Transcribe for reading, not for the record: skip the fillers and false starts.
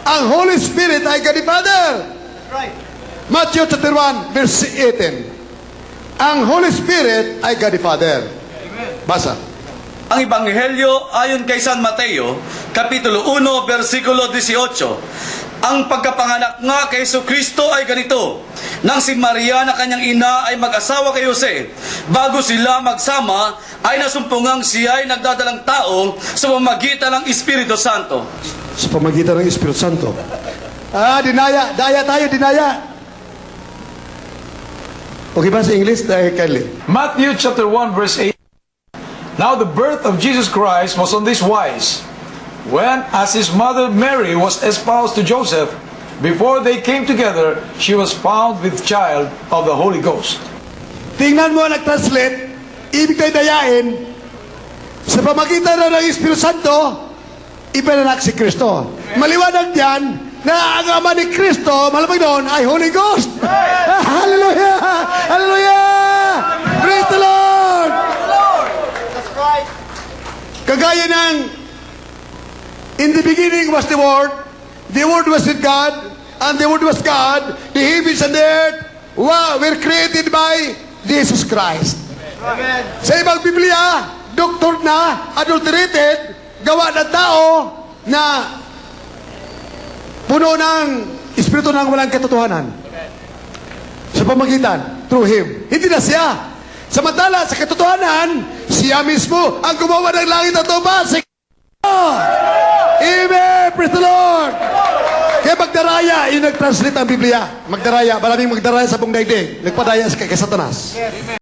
Ang Holy Spirit ay God the Father. Right. Matthew chapter 1, verse 18. Ang Holy Spirit ay God the Father. Basa. Ang Ebanghelyo ayon kay San Mateo, Kapitulo 1, versikulo 18. Ang pagkapanganak nga kay Jesucristo ay ganito. Nang si Maria na kanyang ina ay mag-asawa kay Jose, bago sila magsama, ay nasumpungang siya ay nagdadalang tao sa pamamagitan ng Espiritu Santo. Sa pamagitan ng Espiritu Santo. Dinaya. Daya tayo, dinaya. Okay ba sa English? Kelly. Matthew chapter 1 verse 8. Now the birth of Jesus Christ was on this wise. When, as his mother Mary was espoused to Joseph, before they came together, she was found with child of the Holy Ghost. Tingnan mo, nag-translate, ibig tayo dayain, sa pamagitan ng Espiritu Santo, ipinanak si Kristo. Maliwanag diyan na ang ama ni Kristo, malamang doon, ay Holy Ghost. Hallelujah! Hallelujah! Praise the Lord! That's right. Kagaya ng in the beginning was the Word was with God, and the Word was God. The heavens and the earth were created by Jesus Christ. Amen. Sa ibang Biblia, doktor na, adulterated, gawa ng tao na puno ng Espiritu ng walang katotohanan. Sa pamagitan, through Him. Hindi na siya. Samantala, sa katotohanan, siya mismo ang gumawa ng langit at lupa. Amen! Praise the Lord! Kaya magdaraya, yung nag-translate ang Biblia. Magdaraya, maraming magdaraya sa buong daigdig. Nagpadaya kay Satanas.